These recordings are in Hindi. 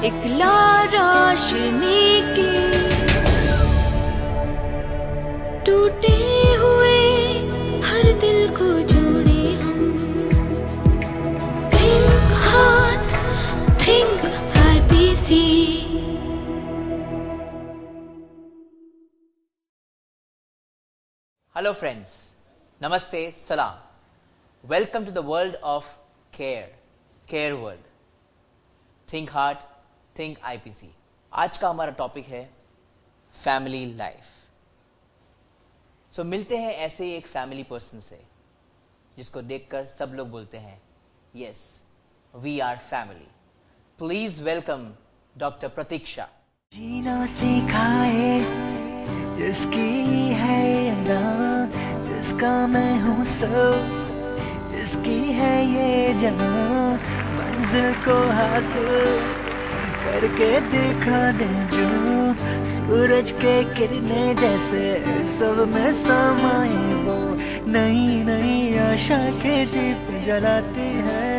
इकला रोशनी की टूटे हुए हर दिल को जोड़े हम think heart think IPC. Hello friends, Namaste, Salam. Welcome to the world of care world. Think Heart, Think IPC. आज का हमारा टॉपिक है फैमिली लाइफ। सो मिलते हैं ऐसे ही एक फैमिली पर्सन से जिसको देखकर सब लोग बोलते हैं yes we are family. Please welcome doctor Pratiksha. जीना सिखाए जिसकी है अदा, जिसका मैं हूँ सब, जिसकी है ये जहां, मंजिल को हासिल करके दिखा दे जो, सूरज के किरणें जैसे सब में समाए वो, नई नई आशा के दीप जलाती है,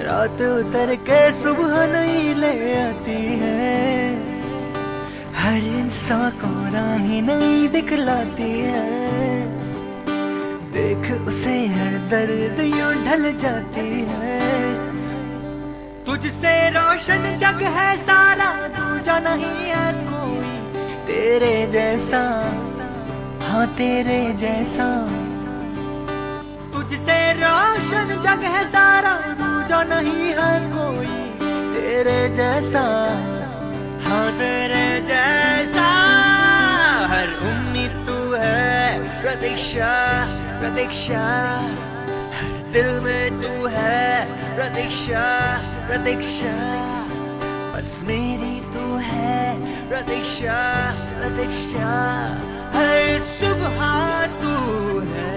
रात उतर के सुबह नई ले आती है, हर इंसान को राह नई दिखलाती है, देख उसे हर दर्द यूं ढल जाती है, तुझसे रोशन जग है सारा, दूजा नहीं है कोई तेरे जैसा, हाँ तेरे जैसा, तुझसे रोशन जग है सारा, दूजा नहीं है कोई तेरे जैसा, हाँ तेरे जैसा, हर उम्मीद तू है प्रतीक्षा, प्रतीक्षा, हर दिल में तू है प्रतीक्षा, प्रतीक्षा, बस मेरी तू है प्रतीक्षा, प्रतीक्षा, हर सुबह तू है।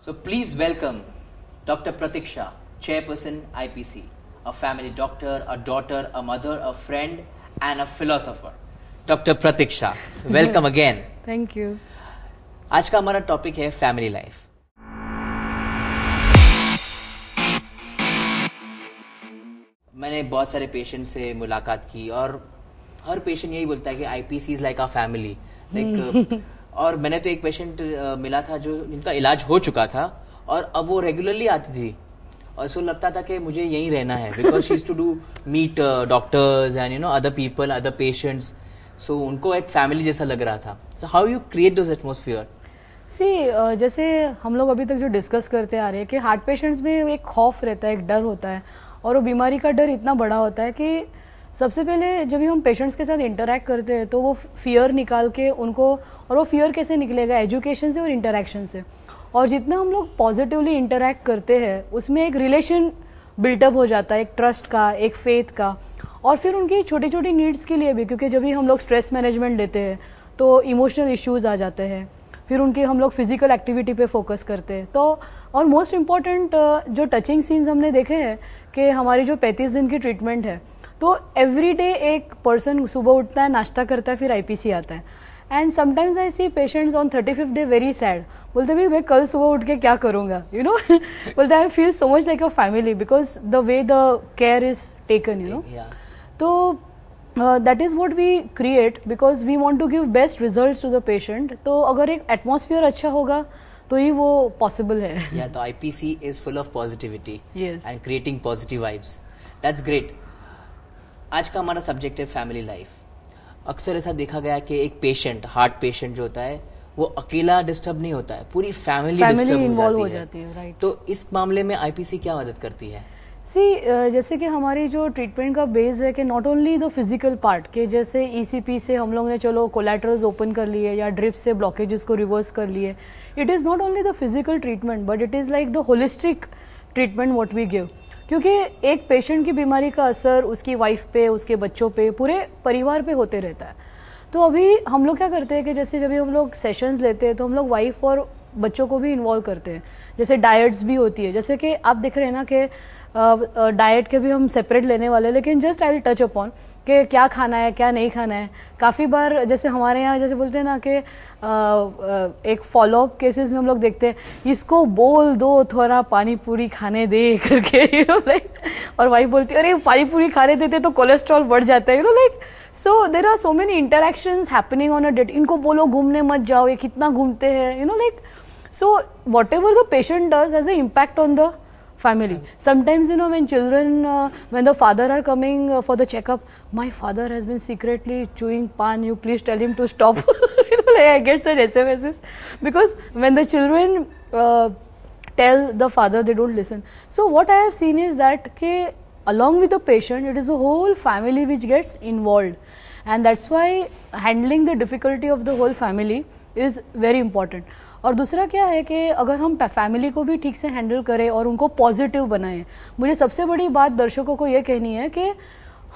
So please welcome Dr. Pratiksha, Chairperson IPC, a family doctor, a daughter, a mother, a friend and a philosopher. Dr. Pratiksha, welcome again. Thank you. आज का हमारा टॉपिक है फैमिली लाइफ। मैंने बहुत सारे पेशेंट से मुलाकात की और हर पेशेंट यही बोलता है कि IPC is like a family, like और मैंने तो एक पेशेंट मिला था जो जिनका इलाज हो चुका था और अब वो रेगुलरली आती थी और उसको लगता था कि मुझे यहीं रहना है, because she is to do meet doctors and other people, other patients, so उनको एक फैमिली जैसा लग रहा था। So how you create those atmosphere? जैसे हम लोग अभी तक जो डिस्कस करते आ रहे हैं कि हार्ट पेशेंट्स में एक खौफ रहता है, एक डर होता है और वो बीमारी का डर इतना बड़ा होता है कि सबसे पहले जब भी हम पेशेंट्स के साथ इंटरेक्ट करते हैं तो वो फियर निकाल के उनको, और वो फियर कैसे निकलेगा? एजुकेशन से और इंटरेक्शन से, और जितना हम लोग पॉजिटिवली इंटरेक्ट करते हैं उसमें एक रिलेशन बिल्टअप हो जाता है, एक ट्रस्ट का, एक फेथ का, और फिर उनकी छोटी छोटी नीड्स के लिए भी, क्योंकि जब भी हम लोग स्ट्रेस मैनेजमेंट लेते हैं तो इमोशनल इश्यूज आ जाते हैं, फिर उनकी हम लोग फिजिकल एक्टिविटी पे फोकस करते हैं। तो और मोस्ट इम्पॉर्टेंट जो टचिंग सीन्स हमने देखे हैं कि हमारी जो 35 दिन की ट्रीटमेंट है, तो एवरी डे एक पर्सन सुबह उठता है, नाश्ता करता है, फिर आईपीसी आता है, and sometimes I see patients on 35th day very sad, बोलते भी मैं कल सुबह उठ के क्या करूँगा, यू नो बोलते I feel so much like a family because the way the care is taken, you know. तो that is what we create because we want to give best result to the patient. तो अगर एक एटमॉस्फेयर अच्छा होगा तो ही वो पॉसिबल है। या तो IPC is full of positivity Yes. And creating positive vibes, that's great. आज का हमारा सब्जेक्ट है फैमिली लाइफ। अक्सर ऐसा देखा गया कि एक पेशेंट, हार्ट पेशेंट जो होता है वो अकेला डिस्टर्ब नहीं होता है, पूरी फैमिली डिस्टर्ब इन्वॉल्व हो हो जाती जाती है, राइट। तो इस मामले में आईपीसी क्या मदद करती है? जैसे कि हमारी जो ट्रीटमेंट का बेस है कि not only the physical part के, जैसे ईसीपी से हम लोग ने चलो कोलैटरल्स ओपन कर लिए या ड्रिप से ब्लॉकेजेस को रिवर्स कर लिए, it is not only the physical treatment but it is like the holistic treatment what we give, क्योंकि एक पेशेंट की बीमारी का असर उसकी वाइफ पे, उसके बच्चों पे, पूरे परिवार पे होते रहता है। तो अभी हम लोग क्या करते हैं कि जैसे जब भी हम लोग सेशंस लेते हैं तो हम लोग वाइफ और बच्चों को भी इन्वॉल्व करते हैं, जैसे डाइट्स भी होती है, जैसे कि आप देख रहे हैं ना कि डाइट के भी हम सेपरेट लेने वाले हैं, लेकिन just I will touch upon कि क्या खाना है क्या नहीं खाना है। काफ़ी बार जैसे हमारे यहाँ जैसे बोलते हैं ना कि एक फॉलोअप केसेस में हम लोग देखते हैं इसको बोल दो थोड़ा पानी पूरी खाने दे करके लाइक, और वाइफ बोलती है अरे पानी पूरी खाने देते तो कोलेस्ट्रॉल बढ़ जाता है like. So there are so many interactions happening on a date. इनको बोलो घूमने मत जाओ, ये कितना घूमते हैं like. So what the patient does has a impact on the family. Sometimes when children when the father are coming for the checkup, my father has been secretly chewing pan, you please tell him to stop. Like I get such SMSs because when the children tell the father, they don't listen. So what I have seen is that along with the patient, it is the whole family which gets involved, and that's why handling the difficulty of the whole family is very important. और दूसरा क्या है कि अगर हम फैमिली को भी ठीक से हैंडल करें और उनको पॉजिटिव बनाएं। मुझे सबसे बड़ी बात दर्शकों को ये कहनी है कि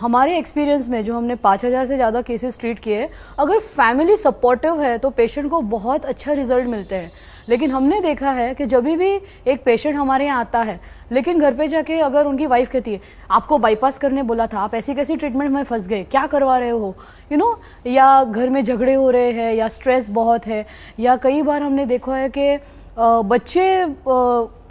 हमारे एक्सपीरियंस में जो हमने 5000 से ज़्यादा केसेस ट्रीट किए, अगर फैमिली सपोर्टिव है तो पेशेंट को बहुत अच्छा रिजल्ट मिलते हैं। लेकिन हमने देखा है कि जब भी एक पेशेंट हमारे यहाँ आता है लेकिन घर पे जाके अगर उनकी वाइफ कहती है आपको बाईपास करने बोला था, आप ऐसी कैसी ट्रीटमेंट में फंस गए, क्या करवा रहे हो, या घर में झगड़े हो रहे हैं या स्ट्रेस बहुत है, या कई बार हमने देखा है कि बच्चे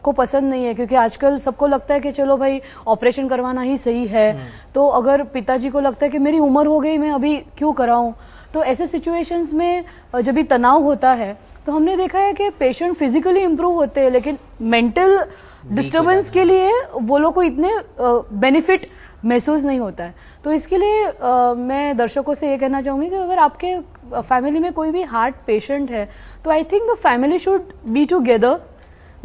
को पसंद नहीं है क्योंकि आजकल सबको लगता है कि चलो भाई ऑपरेशन करवाना ही सही है। तो अगर पिताजी को लगता है कि मेरी उम्र हो गई, मैं अभी क्यों कराऊं, तो ऐसे सिचुएशंस में जब भी तनाव होता है तो हमने देखा है कि पेशेंट फिजिकली इम्प्रूव होते हैं लेकिन मेंटल डिस्टर्बेंस के लिए वो लोग को इतने बेनिफिट महसूस नहीं होता है। तो इसके लिए मैं दर्शकों से ये कहना चाहूँगी कि अगर आपके फैमिली में कोई भी हार्ट पेशेंट है तो I think the family should be together,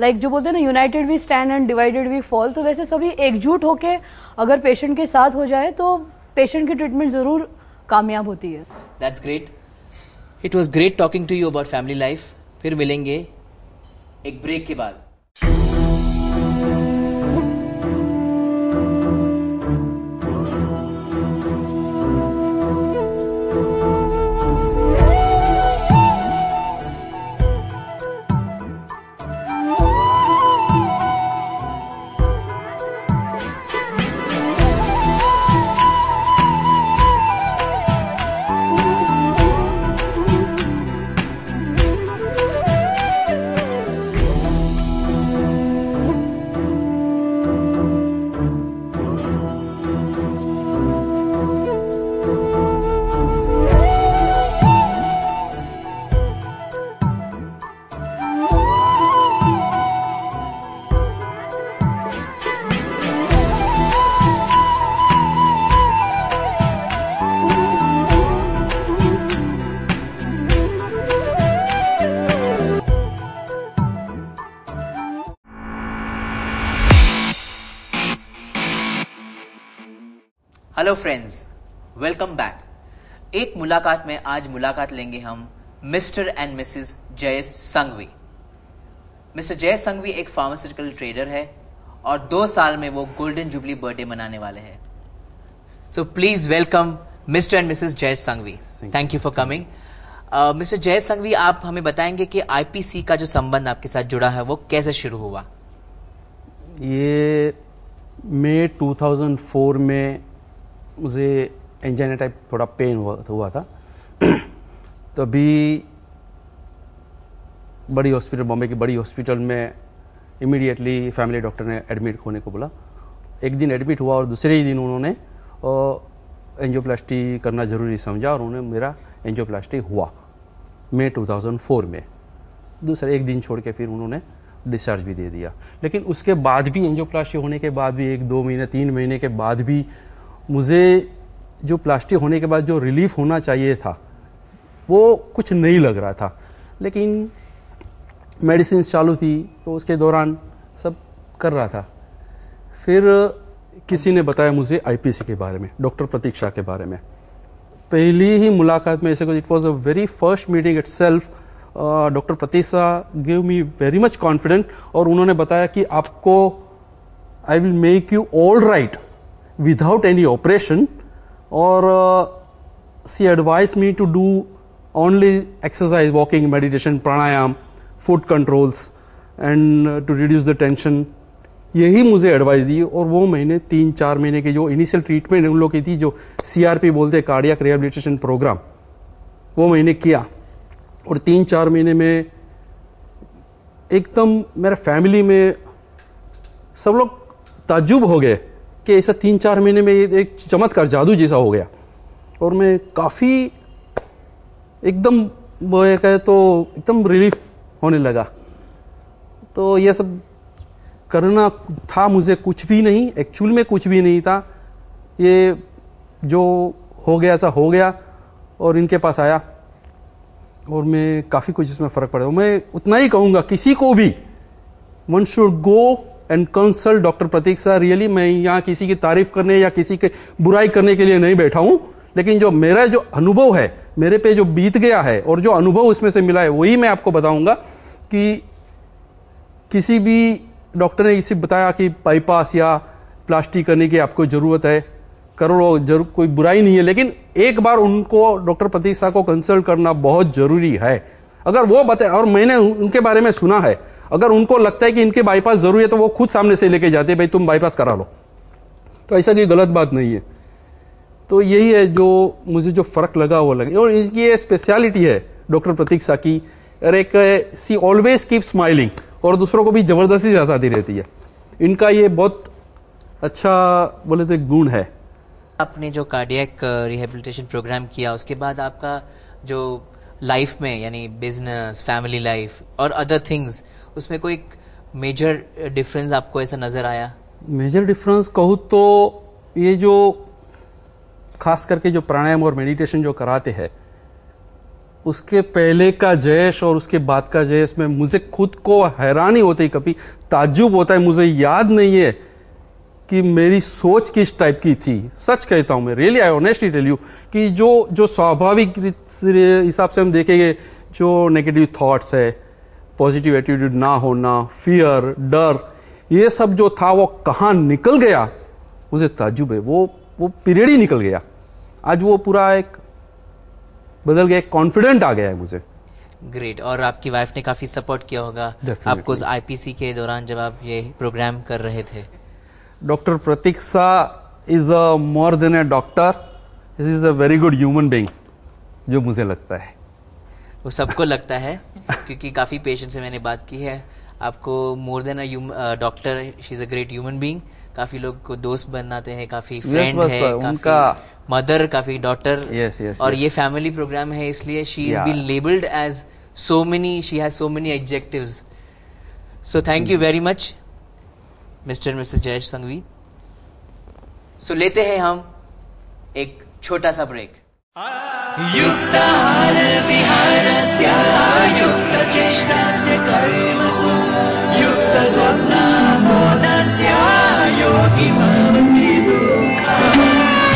like जो बोलते हैं ना united we stand and divided we fall. तो वैसे सभी एकजुट होके अगर पेशेंट के साथ हो जाए तो पेशेंट की ट्रीटमेंट ज़रूर कामयाब होती है। That's great. It was great talking to you about family life. फिर मिलेंगे एक ब्रेक के बाद। Hello friends, welcome back. एक मुलाकात में आज मुलाकात लेंगे हम Mr and Mrs Jayesh Sanghvi. Mr Jayesh Sanghvi एक फार्मास्यूटिकल ट्रेडर है और 2 साल में वो गोल्डन जुबली बर्थडे मनाने वाले हैं। So please welcome Mr and Mrs Jayesh Sanghvi. Thank you for coming. Mr Jayesh Sanghvi, आप हमें बताएंगे कि आईपीसी का जो संबंध आपके साथ जुड़ा है वो कैसे शुरू हुआ? ये मई 2004 में मुझे एंजाइना टाइप थोड़ा पेन हुआ था। तभी बड़ी हॉस्पिटल, बॉम्बे की बड़ी हॉस्पिटल में इमीडिएटली फैमिली डॉक्टर ने एडमिट होने को बोला। एक दिन एडमिट हुआ और दूसरे ही दिन उन्होंने एंजियोप्लास्टी करना ज़रूरी समझा और उन्होंने मेरा एंजियोप्लास्टी हुआ मई 2004 में। दूसरा एक दिन छोड़ के फिर उन्होंने डिस्चार्ज भी दे दिया। लेकिन उसके बाद भी एंजियोप्लास्टी होने के बाद भी 1-2 महीने 3 महीने के बाद भी मुझे जो प्लास्टिक होने के बाद जो रिलीफ होना चाहिए था वो कुछ नहीं लग रहा था। लेकिन मेडिसिन चालू थी तो उसके दौरान सब कर रहा था। फिर किसी ने बताया मुझे आईपीसी के बारे में, डॉक्टर प्रतीक्षा के बारे में। पहली ही मुलाकात में ऐसे, it was a very first meeting itself, doctor Pratiksha give me very much confident और उन्होंने बताया कि आपको I will make you all right without any operation, or she advised me to do only exercise, walking, meditation, pranayam, food controls, and to reduce the tension. यही मुझे एडवाइस दी। और वो मैंने 3-4 महीने की जो इनिशियल ट्रीटमेंट उन लोग की थी, जो CRP बोलते हैं, कार्डियक रिहेबिलिटेशन प्रोग्राम, वो मैंने किया। और 3-4 महीने में एकदम मेरे फैमिली में सब लोग ताज्जुब हो गए कि ऐसा 3-4 महीने में एक चमत्कार, जादू जैसा हो गया। और मैं काफ़ी एकदम वो ये कहे तो एकदम रिलीफ होने लगा। तो ये सब करना था मुझे कुछ भी नहीं, एक्चुअल में कुछ भी नहीं था। ये जो हो गया ऐसा हो गया और इनके पास आया और मैं काफ़ी कुछ इसमें फ़र्क पड़ा। मैं उतना ही कहूँगा, किसी को भी one should go and consult doctor Pratiksha. Really मैं यहाँ किसी की तारीफ करने या किसी की बुराई करने के लिए नहीं बैठा हूँ, लेकिन जो मेरा जो अनुभव है, मेरे पे जो बीत गया है और जो अनुभव उसमें से मिला है, वही मैं आपको बताऊंगा। कि किसी भी डॉक्टर ने इसे बताया कि बाईपास या प्लास्टिक करने की आपको ज़रूरत है, करो, जरूर, कोई बुराई नहीं है, लेकिन एक बार उनको डॉक्टर प्रतीक्षा को कंसल्ट करना बहुत ज़रूरी है। अगर वो बताए, और मैंने उनके बारे में सुना है, अगर उनको लगता है कि इनके बाईपास जरूरी है तो वो खुद सामने से लेके जाते हैं, भाई तुम बाईपास करा लो। तो ऐसा कोई गलत बात नहीं है। तो यही है जो मुझे जो फर्क लगा वो लगा। और इनकी ये स्पेशलिटी है डॉक्टर प्रतीक्षा की, और एक सी ऑलवेज कीप स्माइलिंग, और दूसरों को भी जबरदस्ती से हंसाती रहती है। इनका ये बहुत अच्छा बोले तो गुण है। आपने जो कार्डियक रिहेबिलिटेशन प्रोग्राम किया, उसके बाद आपका जो लाइफ में, यानी बिजनेस, फैमिली लाइफ और अदर थिंग्स, उसमें कोई मेजर डिफरेंस आपको ऐसा नजर आया? मेजर डिफरेंस कहूँ तो ये जो खास करके जो प्राणायाम और मेडिटेशन जो कराते हैं, उसके पहले का जयेश और उसके बाद का जयेश में मुझे खुद को हैरानी होती है, कभी ताज्जुब होता है। मुझे याद नहीं है कि मेरी सोच किस टाइप की थी। सच कहता हूं मैं, really I honestly tell you, कि जो स्वाभाविक हिसाब से हम देखेंगे, जो नेगेटिव थॉट्स है, पॉजिटिव एटीट्यूड ना होना, फियर, डर, ये सब जो था वो कहाँ निकल गया, मुझे ताज्जुब है। वो पीरियड ही निकल गया। आज वो पूरा एक बदल गया, कॉन्फिडेंट आ गया है मुझे। ग्रेट। और आपकी वाइफ ने काफी सपोर्ट किया होगा आपको IPC के दौरान जब आप ये प्रोग्राम कर रहे थे? Doctor Pratiksha is a more than a doctor, is a very good human being, जो मुझे लगता है। वो सबको लगता है, क्योंकि काफी पेशेंट से मैंने बात की है। आपको more than a doctor, she is a great human being. काफी लोग को दोस्त बनाते हैं, काफी फ्रेंड है, उनका मदर, काफी डॉटर। और ये फैमिली प्रोग्राम है, इसलिए she is been labelled as so many, she has so many adjectives. So thank you very much Mr and Mrs Jayesh Sanghvi. सो लेते हैं हम एक छोटा सा ब्रेक। युक्ताहार विहारस्य युक्तचेष्टस्य कर्मसु युक्तस्वप्नामोदस्य योगी भवति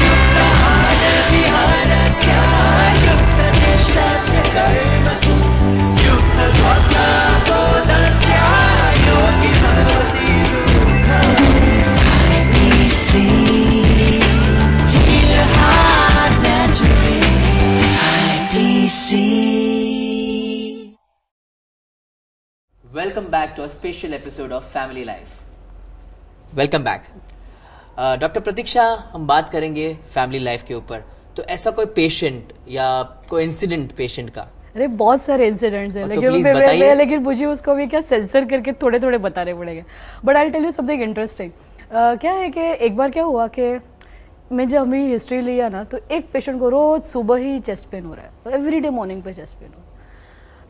युक्ताहार विहारस्य युक्तचेष्टस्य कर्मसु युक्तस्वप्नामोदस्य योगी भवति welcome back to a special episode of family life. Welcome back. Doctor Pratiksha, हम बात करेंगे फैमिली लाइफ के ऊपर। तो ऐसा कोई पेशेंट या कोई इंसिडेंट पेशेंट का? अरे बहुत सारे इंसिडेंट्स हैं, तो लेकिन मुझे उसको भी क्या सेंसर करके थोड़े थोड़े बताने पड़ेंगे। But I tell you something interesting. क्या है कि एक बार क्या हुआ कि मैं जब मेरी हिस्ट्री लिया ना, तो एक पेशेंट को रोज सुबह ही चेस्ट पेन हो रहा है, एवरीडे मॉर्निंग पे चेस्ट पेन हो।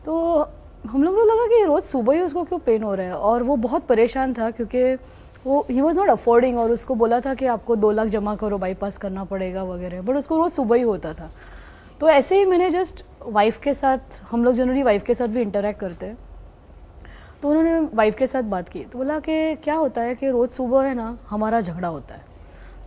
तो हम लोग को लगा कि रोज सुबह ही उसको क्यों पेन हो रहा है, और वो बहुत परेशान था क्योंकि वो ही वॉज नॉट अफोर्डिंग, और उसको बोला था कि आपको 2 लाख जमा करो, बाईपास करना पड़ेगा वगैरह, बट उसको रोज सुबह ही होता था। तो ऐसे ही मैंने जस्ट वाइफ के साथ, हम लोग जनरली वाइफ के साथ भी इंटरेक्ट करते हैं, तो उन्होंने वाइफ के साथ बात की। तो बोला कि क्या होता है कि रोज़ सुबह है ना हमारा झगड़ा होता है।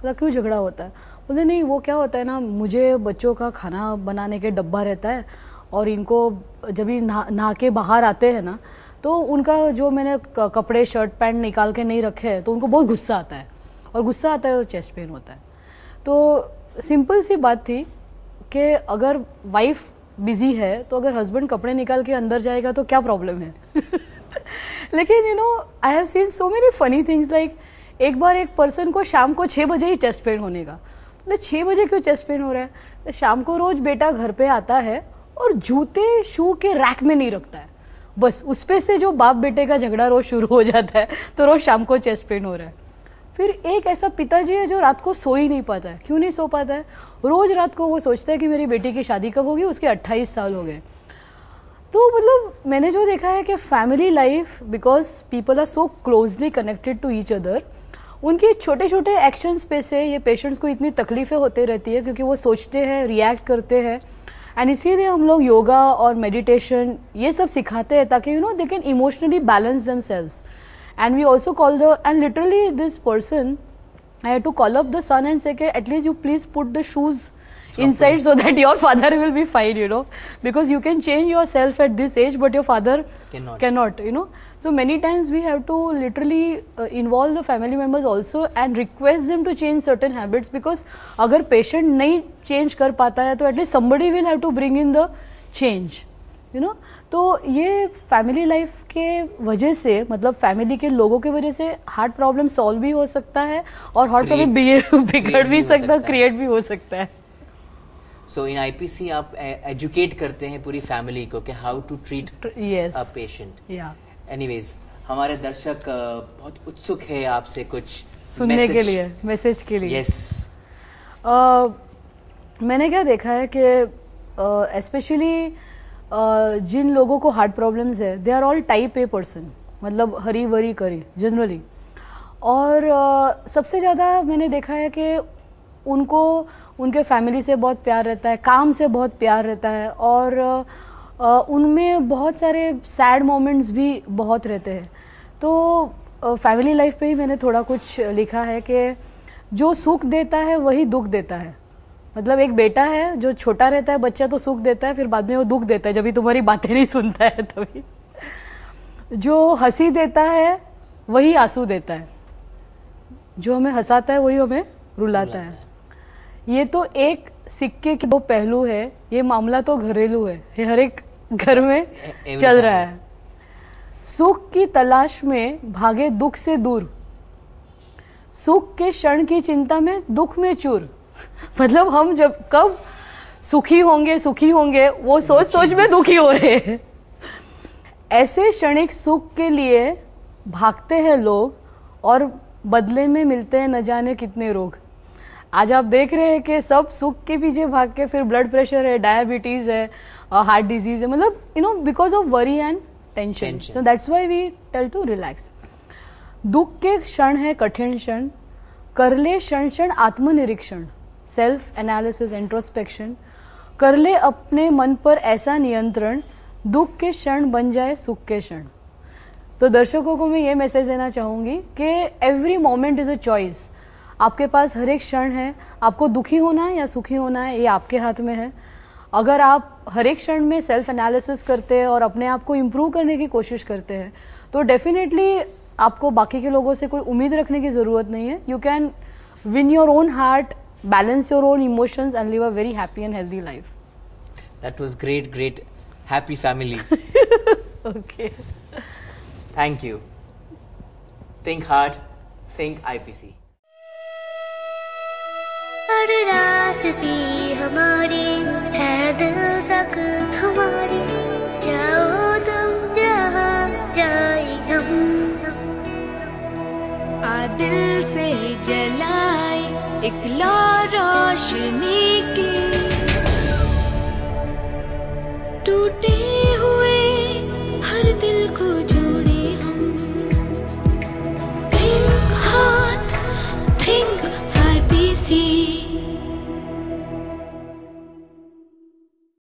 बोला क्यों झगड़ा होता है? बोले नहीं, वो क्या होता है ना, मुझे बच्चों का खाना बनाने के डब्बा रहता है, और इनको जब ही नहा के बाहर आते हैं ना, तो उनका जो मैंने कपड़े शर्ट पैंट निकाल के नहीं रखे हैं, तो उनको बहुत गुस्सा आता है, और गुस्सा आता है तो चेस्ट पेन होता है। तो सिंपल सी बात थी कि अगर वाइफ बिजी है तो अगर हस्बैंड कपड़े निकाल के अंदर जाएगा तो क्या प्रॉब्लम है? लेकिन you know I have seen so many funny things like एक बार एक पर्सन को शाम को 6 बजे ही चेस्ट पेन होने का, मतलब 6 बजे क्यों चेस्ट पेन हो रहा है? तो शाम को रोज बेटा घर पे आता है और जूते शू के रैक में नहीं रखता है, बस उस पे से जो बाप बेटे का झगड़ा रोज शुरू हो जाता है, तो रोज शाम को चेस्ट पेन हो रहा है। फिर एक ऐसा पिताजी है जो रात को सो ही नहीं पाता है। क्यों नहीं सो पाता है? रोज रात को वो सोचता है कि मेरी बेटी की शादी कब होगी, उसके 28 साल हो गए। तो मतलब मैंने जो देखा है कि family life, because people are so closely connected to each other, उनके छोटे छोटे एक्शंस पे से ये पेशेंट्स को इतनी तकलीफें होती रहती है, क्योंकि वो सोचते हैं, रिएक्ट करते हैं। एंड इसीलिए हम लोग योगा और मेडिटेशन ये सब सिखाते हैं ताकि you know they can emotionally balance themselves. And we also call and literally this person, I had to call up the son and say, at least you please put the shoes inside so that your father will be fine, you know, because you can change yourself at this age, but your father cannot, you know. So many times we have to literally involve the family members also and request them to change certain habits, because अगर patient नहीं change कर पाता है तो at least somebody will have to bring in the change. You know, तो ये फैमिली लाइफ के वजह से, मतलब फैमिली के लोगों के वजह से हार्ट प्रॉब्लम सॉल्व भी हो सकता है और हार्ट प्रॉब्लम बिगड़ भी सकता है, क्रिएट भी हो सकता है। सो इन आईपीसी आप एजुकेट करते हैं पूरी फैमिली को कि how to treat a patient. Anyways, हमारे दर्शक बहुत उत्सुक है आपसे कुछ सुनने के लिए, मैसेज के लिए। यस, मैंने क्या देखा है कि स्पेशली जिन लोगों को हार्ट प्रॉब्लम्स है, they are all type A person, मतलब हरी भरी करी जनरली। और सबसे ज़्यादा मैंने देखा है कि उनको उनके फैमिली से बहुत प्यार रहता है, काम से बहुत प्यार रहता है, और उनमें बहुत सारे सैड मोमेंट्स भी बहुत रहते हैं। तो फैमिली लाइफ पे ही मैंने थोड़ा कुछ लिखा है कि जो सुख देता है वही दुख देता है। मतलब एक बेटा है जो छोटा रहता है, बच्चा तो सुख देता है, फिर बाद में वो दुख देता है जब भी तुम्हारी बातें नहीं सुनता है तभी। जो हंसी देता है वही आंसू देता है, जो हमें हंसाता है वही हमें रुलाता है। ये तो एक सिक्के के दो पहलू है, ये मामला तो घरेलू है, ये हर एक घर में चल रहा है। सुख की तलाश में भागे दुख से दूर, सुख के क्षण की चिंता में दुख में चूर। मतलब हम जब कब सुखी होंगे वो सोच सोच में दुखी हो रहे हैं। ऐसे क्षणिक सुख के लिए भागते हैं लोग और बदले में मिलते हैं न जाने कितने रोग। आज आप देख रहे हैं कि सब सुख के पीछे भाग के फिर ब्लड प्रेशर है, डायबिटीज है, हार्ट डिजीज है, मतलब you know because of worry and tension. So that's why we tell to relax. दुख के क्षण है कठिन क्षण, कर ले क्षण क्षण आत्मनिरीक्षण, सेल्फ एनालिसिस इंट्रोस्पेक्शन, कर ले अपने मन पर ऐसा नियंत्रण, दुख के क्षण बन जाए सुख के क्षण। तो दर्शकों को मैं ये मैसेज देना चाहूँगी कि every moment is a choice. आपके पास हर एक क्षण है, आपको दुखी होना है या सुखी होना है ये आपके हाथ में है। अगर आप हर एक क्षण में सेल्फ एनालिसिस करते हैं और अपने आप को इम्प्रूव करने की कोशिश करते हैं तो डेफिनेटली आपको बाकी के लोगों से कोई उम्मीद रखने की ज़रूरत नहीं है। You can win your own heart, balance your own emotions and live a very happy and healthy life. That was great happy family. Okay, thank you. Think hard, think IPC. हर रास्ते हमारे है दिल तक तुम्हारे, जाओ तुम जहाँ जाए हम, आ दिल से जलाए एक ला रोशनी की टूट